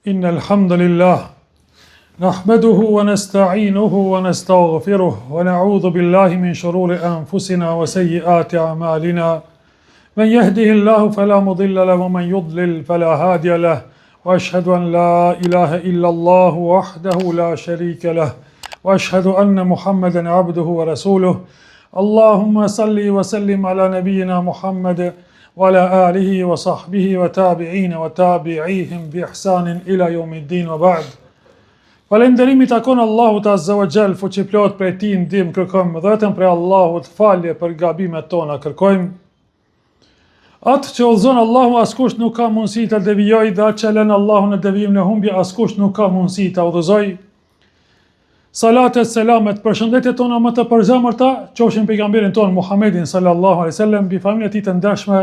إن الحمد لله نحمده ونستعينه ونستغفره ونعوذ بالله من شرور أنفسنا وسيئات أعمالنا من يهده الله فلا مضل له ومن يضلل فلا هادي له وأشهد أن لا إله إلا الله وحده لا شريك له وأشهد أن محمدا عبده ورسوله اللهم صل وسلم على نبينا محمد وعلى آله وصحبه وتابعين وتابعيهم بإحسان إلى يوم الدين وبعد. Falënderimi takon Allahut Azza wa Jall, fuqiplot prej tij ndihmë kërkojmë vetëm prej Allahut, falje për gabimet tona kërkojmë. Atë që udhëzon Allahu askush nuk ka mundësi ta devijojë, dhe atë që lën Allahu në devijim në humbje askush nuk ka mundësi ta udhëzojë. Salatet, selamet, përshëndetjet tona më të përzemërta qofshin pejgamberin ton Muhammedin sallallahu alaihi wasallam, mbi familjen e tij të ndershme,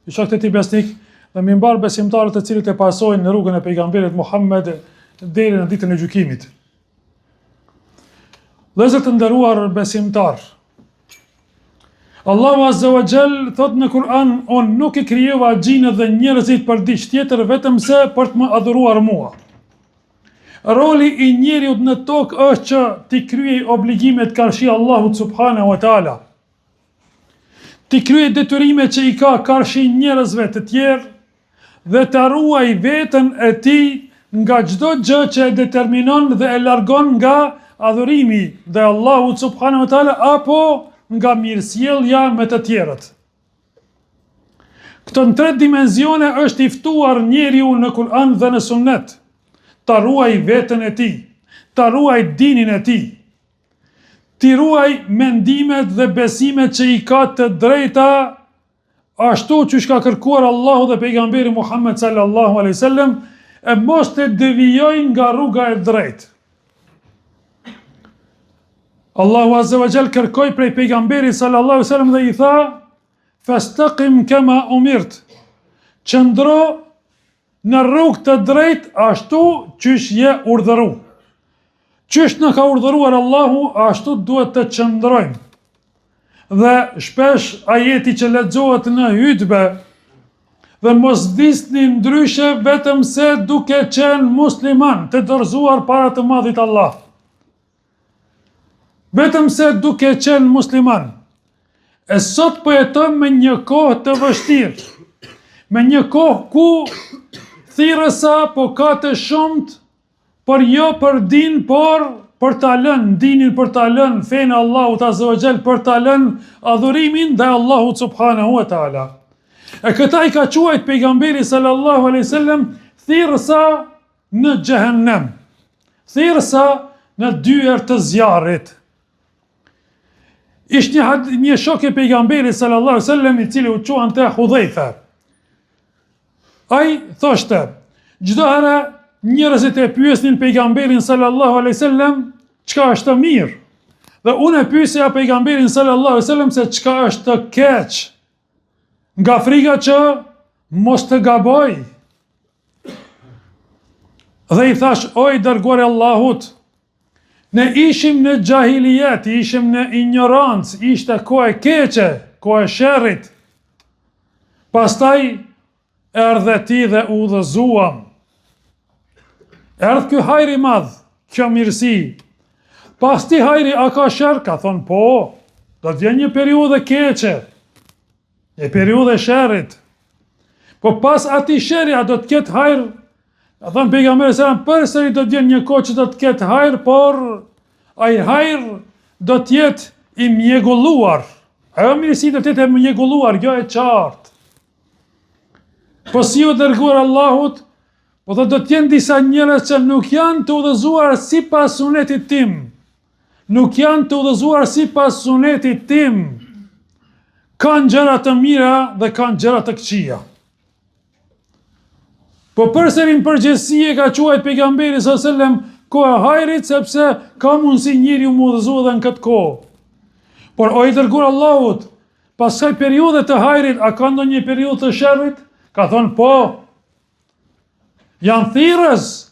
mbi shokët e tij besnik dhe mbi mbar besimtarët të cilët e pasojnë në rrugën e pejgamberit Muhammed deri në ditën e gjykimit. Vëllezër të nderuar besimtar, Allahu Azza wa Jall thot në Kur'an: "Unë nuk i krijova xhinët dhe njerëzit për diçka tjetër vetëm se për të më adhuruar mua." Roli i njeriut në tokë është që t'i kryej obligimet karshi Allahut subhanahu wa taala. T'i kryej detyrimet që i ka karshi njerëzve të tjerë dhe të ruaj veten e tij nga çdo gjë që e determinon dhe e largon nga adhurimi dhe Allahut subhanahu wa taala apo nga mirësjellja me të tjerët. Këto në 3 dimensione është i ftuar njeriu në Kur'an dhe në Sunnet. Ta ruaj veten e tij, ta ruaj dinin e tij, ti ruaj mendimet dhe besimet që i ka të drejta, ashtu që ka kërkuar Allahu dhe pejgamberi Muhammed sallallahu alaihi wasallam, e mos të devijojnë nga rruga e drejtë. Allahu Azza wa Jall kërkoi prej pejgamberit sallallahu alaihi wasallam dhe i tha: "Fastaqim kama umirt." Qëndro në rrugë të drejtë ashtu qysh je urdhëruar. Qysh në ka urdhëruar Allahu, ashtu duhet të qëndrojmë. Dhe shpesh ajeti që lexohet në hutbe: "Dhe mos vdisni ndryshe vetëm se duke qenë musliman, të dorëzuar para të Madhit Allah." Vetëm se duke qenë musliman. E sot po jetojmë me një kohë të vështirë, me një kohë ku thirrësa po ka të shumt, por jo për din, por për ta lënë dinin, për ta lënë fenë Allahut Azza wa Jall, për ta lënë adhurimin dhe Allahut subhanahu wa taala. E këta i ka quajt pejgamberi sallallahu alaihi wasallam thirrësa në xhehenem, thirrësa në dyer të zjarrit. Ishte një shok i pejgamberit sallallahu alaihi wasallam i cili u quante Hudhaifa. Ai thoshte: "Çdo herë njerëzit e pyesnin pejgamberin sallallahu alaihi wasallam çka është mirë, dhe unë e pyesja pejgamberin sallallahu alaihi wasallam se çka është të keq, nga frika që mos të gaboj." Dhe i thash: "O i dërguari i Allahut, ne ishim në xahiliet, ishim në ignorancë, ishte kohë e keqe, kohë e sherrit. Pastaj erdhe ti dhe udhëzuam. Erdhë ky hajri madh, kjo mirësi. Pas ti hajri a ka sherr?" Ka thonë: "Po, do të vjen një periudhë keqe, një periudhë e sherrit. Po pas atij sherri a do të ketë hajër?" Ka thonë pejgamberi sallallahu alaihi wasallam: "Përsëri do të vjen një kohë që do të ketë hajër, por ai hajër do të jetë i mjegulluar. Ajo mirësi do të jetë e mjegulluar, jo e qartë. Po si u dërguar Allahut, po do të jenë disa njerëz që nuk janë të udhëzuar sipas sunetit tim. Nuk janë të udhëzuar sipas sunetit tim. Kanë gjëra të mira dhe kanë gjëra të këqija." Po përsëri në përgjithësi e ka quajt pejgamberi sallallahu alaihi wasallam koha e hajrit, sepse ka mundësi njeriu mu udhëzu edhe në këtë kohë. Por o i dërguar Allahut, pas kësaj periudhe të hajrit, a ka ndonjë periudhë të sherrit? Ka thonë: "Po, janë thirrës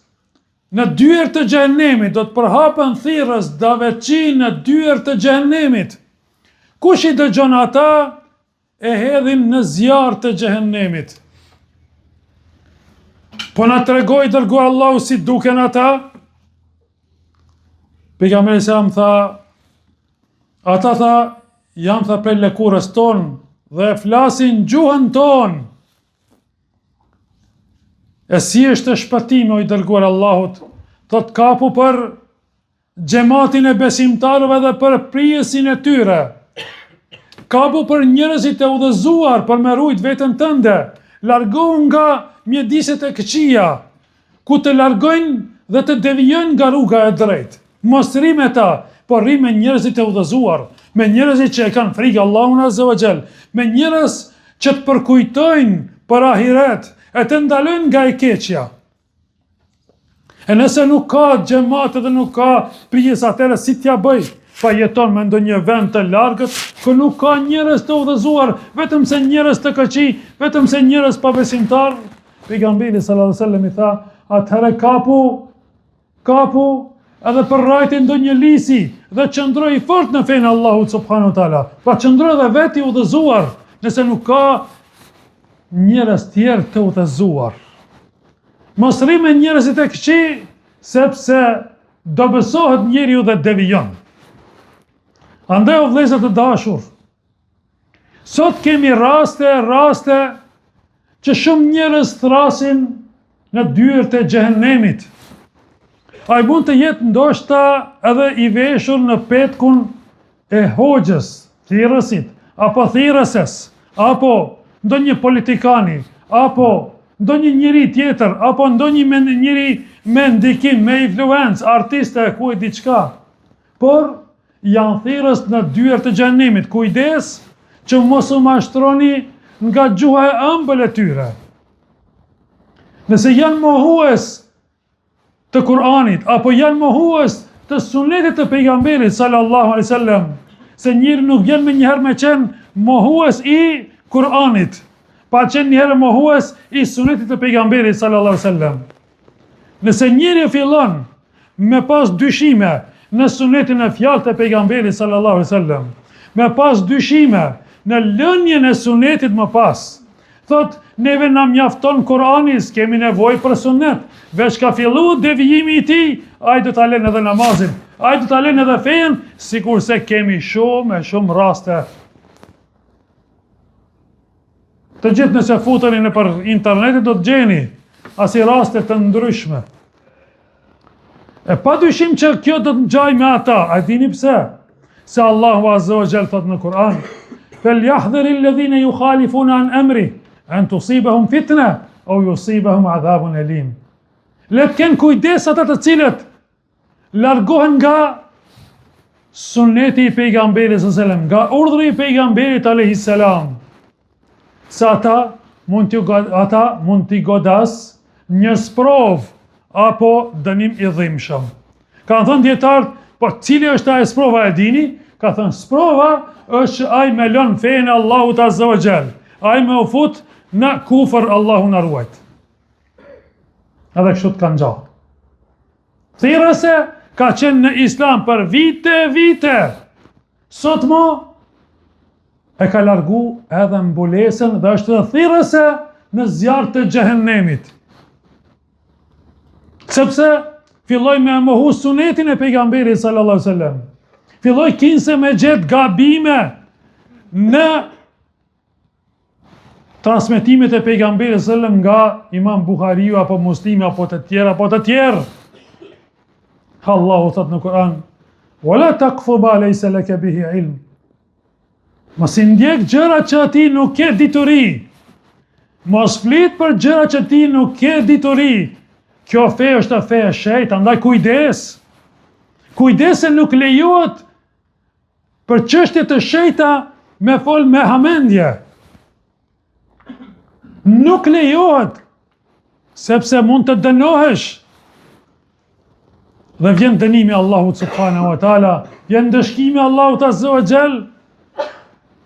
në dyer të xhehenemit, do të përhapen thirrës daveçi në dyer të xhehenemit. Kush i dëgjon ata, e hedhin në zjarr të xhehenemit." Po na tregoi dërguar Allahu si duken ata? Pejgamberi selam tha, ata tha, janë tha prej lëkurës tonë dhe flasin gjuhën tonë. E si është shpëtimi o i dërguar Allahut? Thot kapu për xhamatin e besimtarëve dhe për prijesin e tyre. Kapu për njerëzit e udhëzuar për me rujt veten tënde. Largohu nga mjediset e këqija, ku të largojnë dhe të devijojnë nga rruga e drejtë. Mos rri me ta, por rri me njerëzit e udhëzuar, me njerëzit që e kanë frikë Allahun Azza wa Jall, me njerëz që të përkujtojnë për ahiret, e të ndalojnë nga e keqja. E nëse nuk ka xhamat dhe nuk ka prijes, atëherë si t'ja bëj? Pa jeton me ndonjë vend të largët, ku nuk ka njerëz të udhëzuar, vetëm se njerëz të këqij, vetëm se njerëz pabesimtar. Pejgamberi sallallahu alajhi wasallam i tha, atëherë kapu edhe për rajtin ndonjë lisi dhe qëndroi fort në fenë Allahut subhanahu wa taala. Pa qëndroi dhe veti udhëzuar, nëse nuk ka njerëz tjerë të udhëzuar. Mos rri me njerëzit e këqij, sepse do besohet njeriu dhe devijon. Andaj o vëllezër të dashur, sot kemi raste që shumë njerëz thrasin në dyert e xhehenemit. Ai mund të jetë ndoshta edhe i veshur në petkun e hoxhës, thirrësit, apo thirrëses, apo ndonjë politikani, apo ndonjë njeri tjetër, apo ndonjë njeri me ndikim, me influencë, artiste, ku e diçka. Por janë thirrës në dyert e xhenemit. Kujdes që mos u mashtroni nga gjuha e ëmbël e tyre. Nëse janë mohues të Kur'anit, apo janë mohues të sunetit të pejgamberit sallallahu alaihi wasallam, se njëri nuk vjen me njëherë me qenë mohues i Kur'anit, pa qenë njëherë mohues i sunetit të pejgamberit sallallahu alaihi wasallam. Nëse njëri fillon me pas dyshime në sunetin e fjalët e pejgamberit sallallahu alaihi wasallam, me pas dyshime në lënien e sunetit më pas, thot, neve na mjafton Kur'ani, s'kemi nevojë për sunet, veç ka fillu devijimi i tij, ai do ta lënë edhe namazin, ai do ta lënë edhe fejen, sikurse kemi shumë raste. Të gjithë nëse futeni nëpër internetin do të gjeni asi raste të ndryshme. E pa dyshim që kjo do të ngjaj me ata, a dini pse? Se Allahu Azza wa Jall thot në Kur'an, "Falyahdhari alladhina yukhalifuna an amri an tusibahum fitna aw yusibahum adhabun alim." Le të kenë kujdes ata të cilët largohen nga suneti i pejgamberit sallallahu alaihi wasallam, nga urdhri i pejgamberit alayhi salam. Se ata mund t'i godas një sprov apo dënim i dhimbshëm. Kanë thënë dietarët, po cili është ai sprova e dini? Ka thënë sprova është që ai me lën fenë Allahut Azza wa Jall. Ai me u fut në kufër, Allahu na ruajt. Edhe kështu të kanë gjallë. Thirrëse ka qenë në Islam për vite. Sot mo e ka largu edhe mbulesën dhe është dhe thirrëse në zjarr të xhehenemit. Sepse filloj me mohu sunetin e pejgamberit sallallahu alaihi wasallam. Filloj kinse me gjetë gabime në transmetimet e pejgamberit sallallahu alaihi wasallam nga Imam Buhariu apo Muslimi apo të tjerë. Allahu thot në Kur'an, "Wala taqfu ma laysa laka bihi ilm." Mos i ndjek gjëra që ti nuk ke dituri. Mos flit për gjëra që ti nuk ke dituri. Kjo fe është fe e shejt, andaj kujdes. Kujdes se nuk lejohet për çështje të shejta me fol me hamendje. Nuk lejohet, sepse mund të dënohesh. Dhe vjen dënimi Allahut subhanahu wa taala, vjen dëshkimi Allahut Azza wa Jall.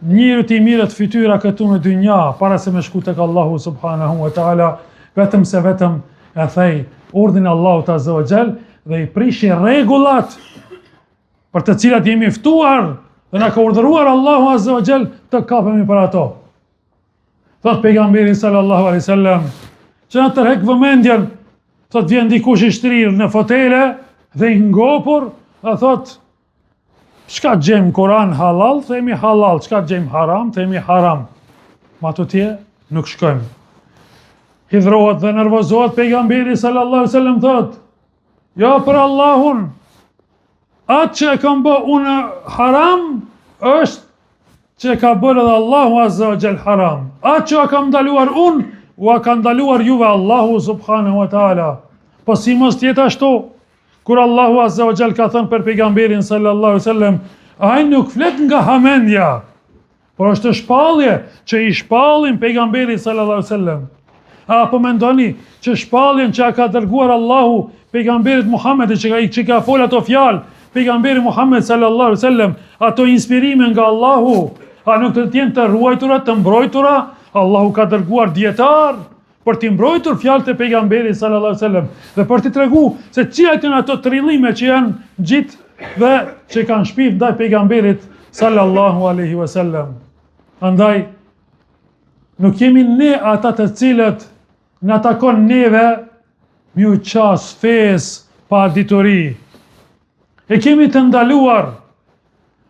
Njëri t'i mirët fytyra këtu në dynja, para se me shku tek Allahu subhanahu wa taala, vetëm e thej urdhin Allahut Azza wa Jall dhe i prishi rregullat për të cilat jemi ftuar dhe na ka urdhëruar Allahu Azza wa Jall të kapemi për ato. Thot pejgamberi sallallahu alaihi wasallam, që na tërhek vëmendjen, thot vjen dikush i shtrirë në fotele dhe i ngopur, dhe thot, çka gjejmë Kur'an halal, themi halal, çka gjejmë haram, themi haram. Ma të tje, nuk shkojmë. Hidhrohet dhe nervozohet pejgamberi sallallahu alaihi wasallam thot, ja për Allahun, atë që e kam bë unë haram, është që ka bërë edhe Allahu azza wa jall haram. Atë që e kam ndaluar unë, u ka ndaluar juve Allahu subhanahu wa taala. Po si mos tjetë ashtu, kur Allahu azza wa jall ka thënë për pejgamberin sallallahu alaihi wasallam, ai nuk flet nga hamendja, por është shpallje që i shpallin pejgamberin sallallahu alaihi wasallam. Apo mendoni që shpalljen që ka dërguar Allahu pejgamberit Muhammedit që ka fol ato fjalë, pejgamberi Muhammed sallallahu alaihi wasallam, ato inspirime nga Allahu, a nuk të tjenë të ruajtura, të mbrojtura? Allahu ka dërguar dietar për t'i mbrojtur fjalët e pejgamberit sallallahu alaihi wasallam dhe për t'i treguar se cilat janë ato trillime që janë gjitë dhe që kanë shpif ndaj pejgamberit sallallahu alaihi wasallam. Andaj nuk jemi ne ata të cilët na takon neve mi u qas fes pa dituri. E kemi të ndaluar.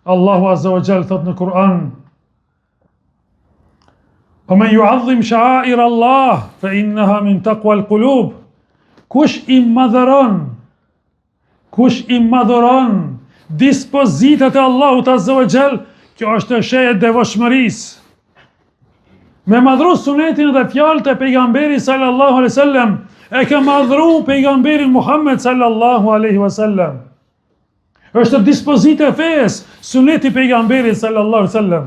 Allahu azza wa jall thot në Kur'an, ومن يعظم شعائر الله فإنها من تقوى القلوب. Kush i madhuron dispozitat e Allahut azza wa jall, kjo është shenjë e devotshmërisë. Me madhru sunetin dhe fjalët e pejgamberit sallallahu alaihi wasallam, e ka madhru pejgamberin Muhammed sallallahu alaihi wasallam. Është dispozitë e fesë, suneti pejgamberit sallallahu alaihi wasallam.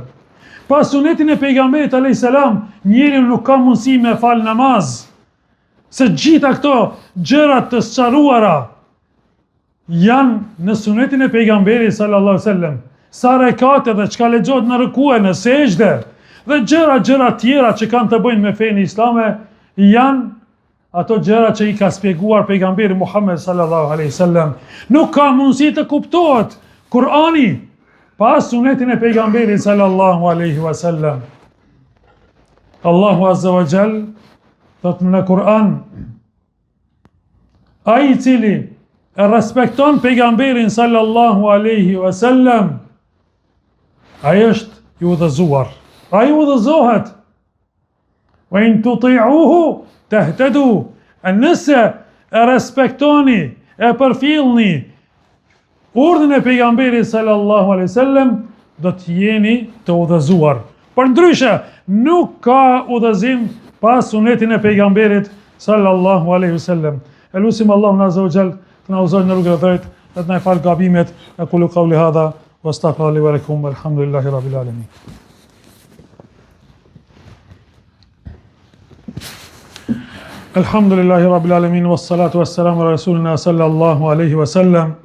Pas sunetin e pejgamberit alayhis salam, njeriu nuk ka mundësi me fal namaz. Se gjitha këto gjërat të sqaruara janë në sunetin e pejgamberit sallallahu alaihi wasallam. Sa rekate dhe çka lexohet në rukue, në sejdë, dhe gjëra tjera që kanë të bëjnë me fenë islame, janë ato gjëra që i ka shpjeguar pejgamberi Muhammed sallallahu alaihi wasallam. Nuk ka mundësi të kuptohet Kur'ani pas sunetin e pejgamberit sallallahu alaihi wasallam. Allahu azza wa jall thot në Kur'an, ai i cili e respekton pejgamberin sallallahu alaihi wasallam, ai është i udhëzuar. Ai udhëzohet. Wa in tuti'uhu tahtadu. Nëse e respektoni, e përfillni urdhën e pejgamberit sallallahu alaihi wasallam, do të jeni të udhëzuar. Përndryshe, nuk ka udhëzim pas sunetin e pejgamberit sallallahu alaihi wasallam. Elusim Allahun azza wa jall të na udhëzojë në rrugën e drejtë, të na fal gabimet. Aqulu qawli hadha wastaghfiru li wa lakum walhamdulillahi rabbil alamin. Alhamdulillahi rabbil alamin wassalatu wassalamu ala rasulina sallallahu alaihi wasallam.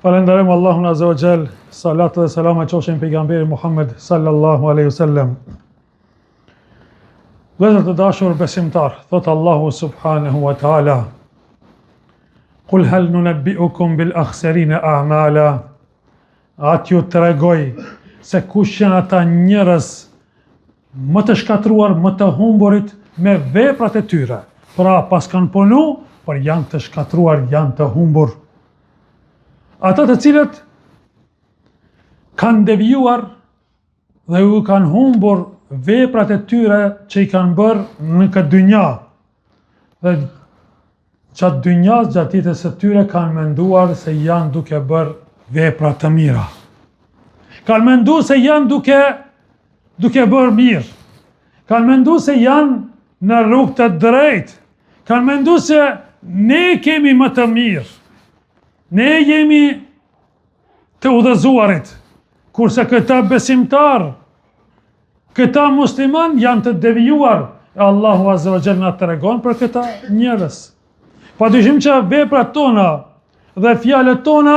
Falenderojmë Allahun azza wa jall, salat dhe selam qofshin pejgamberit Muhammed sallallahu alaihi wasallam. Vëllezër të dashur besimtar, thot Allahu subhanahu wa taala, Qul hal nunabbi'ukum bil akhsarina a'mala. Atë ju tregoj se kush janë ata njerëz më të shkatruar, më të humburit me veprat e tyre. Pra pas kanë punu, por janë të shkatruar, janë të humbur. Ata të cilët kanë devijuar dhe u kanë humbur veprat e tyre që i kanë bërë në këtë dynja. Dhe qatë dynjas, gjatë jetës së tyre kanë menduar se janë duke bërë vepra të mira. Kanë menduar se janë duke bërë mirë. Kanë menduar se janë në rrugë të drejtë. Kanë menduar se ne kemi më të mirë. Ne jemi të udhëzuarit, kurse këta besimtar, këta musliman janë të devijuar. E Allahu azza wa jalla na tregon për këta njerëz. Padyshim që veprat tona dhe fjalët tona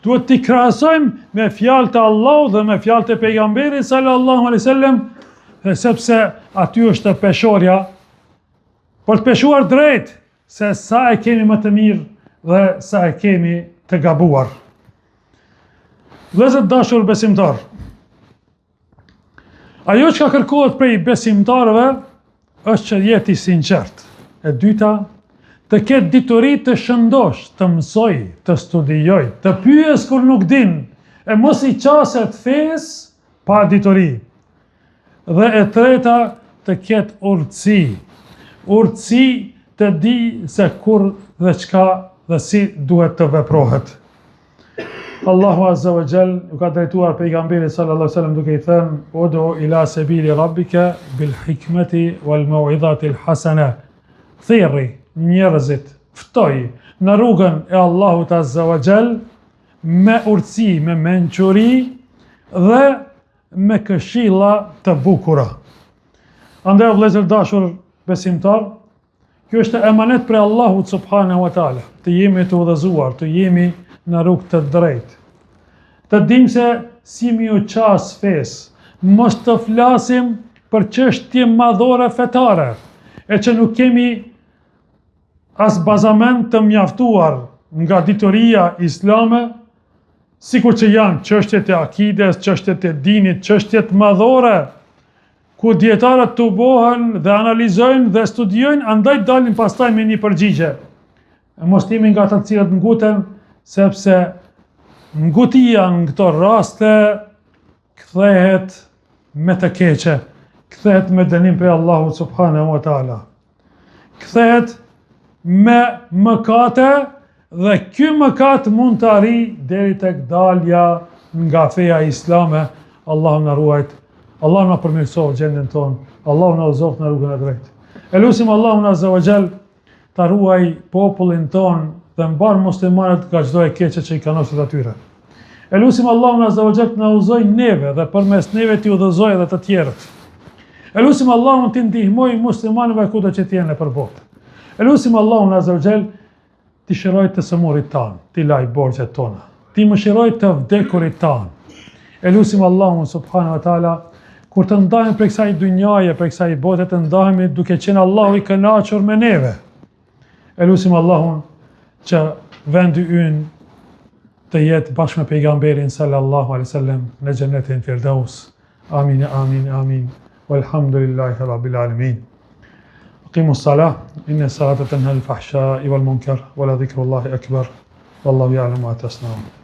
duhet t'i krahasojmë me fjalët e Allahut dhe me fjalët e pejgamberit sallallahu alaihi wasallam, sepse aty është peshorja, për të peshuar drejt se sa e kemi më të mirë dhe sa e kemi të gabuar. Vëllezër dashur besimtar, ajo që ka kërkohet prej besimtarëve është që jeti sinqert. E dyta, të ketë dituri të shëndosh, të mësoj, të studioj, të pyes kur nuk din, e mos i qaset fes pa dituri. Dhe e treta, të ketë urtësi. Urtësi të di se kur dhe çka dhe si duhet të veprohet. Allahu Azza wa Jall u ka drejtuar pejgamberit sallallahu alaihi wasallam duke i thënë: "Udu ila sabili rabbika bil hikmati wal mau'izati al hasana." Thirri njerëzit, ftoj në rrugën e Allahut Azza wa Jall me urtësi, me mençuri dhe me këshilla të bukura. Andaj o vëllezër dashur besimtar, kjo është emanet për Allahut subhanahu wa taala, të jemi të udhëzuar, të jemi në rrugë të drejtë. Të dim se si mi u qas fes, mos të flasim për çështje madhore fetare, e që nuk kemi as bazament të mjaftuar nga ditoria islame, sikur që janë çështjet e akides, çështjet e dinit, çështjet madhore, ku dietarët të bohen dhe analizojnë dhe studiojnë, andaj dalin pastaj me një përgjigje. E mos jemi nga ata të cilët nguten, sepse ngutia në këto raste kthehet me të keqe, kthehet me dënim prej Allahut subhanahu wa taala. Kthehet me mëkate dhe ky mëkat mund të arrijë deri tek dalja nga feja islame. Allahu na ruajt. Allahu na përmirësoj gjendjen tonë. Allahu na udhëzoft në rrugën e drejtë. Elusim Allahun Azza wa Jall ta ruaj popullin tonë dhe mbar muslimanët nga çdo e keqe që i kanoshet atyre. Elusim Allahun Azza wa Jall të na udhëzoj neve dhe përmes neve të udhëzoj edhe të tjerët. Elusim Allahun të ndihmoj muslimanëve kudo që të jenë nëpër botë. Elusim Allahun Azza wa Jall të shëroj të sëmurit tanë, të laj borxhet tona, të mëshiroj të vdekurit tanë. Elusim Allahun subhanahu wa taala kur të ndahemi prej kësaj dynjaje, prej kësaj bote, të ndahemi duke qenë Allahu i kënaqur me neve. Elusim Allahun që vendi ynë të jetë bashkë me pejgamberin sallallahu alaihi wasallam në xhenetin Firdaus. Amin, amin, amin. Walhamdulillahi rabbil alamin. Aqimu s-salah, inna s-salata tanha anil fahsha'i wal munkar, wa la dhikrullahi akbar. Wallahu ya'lamu ma tasna'un.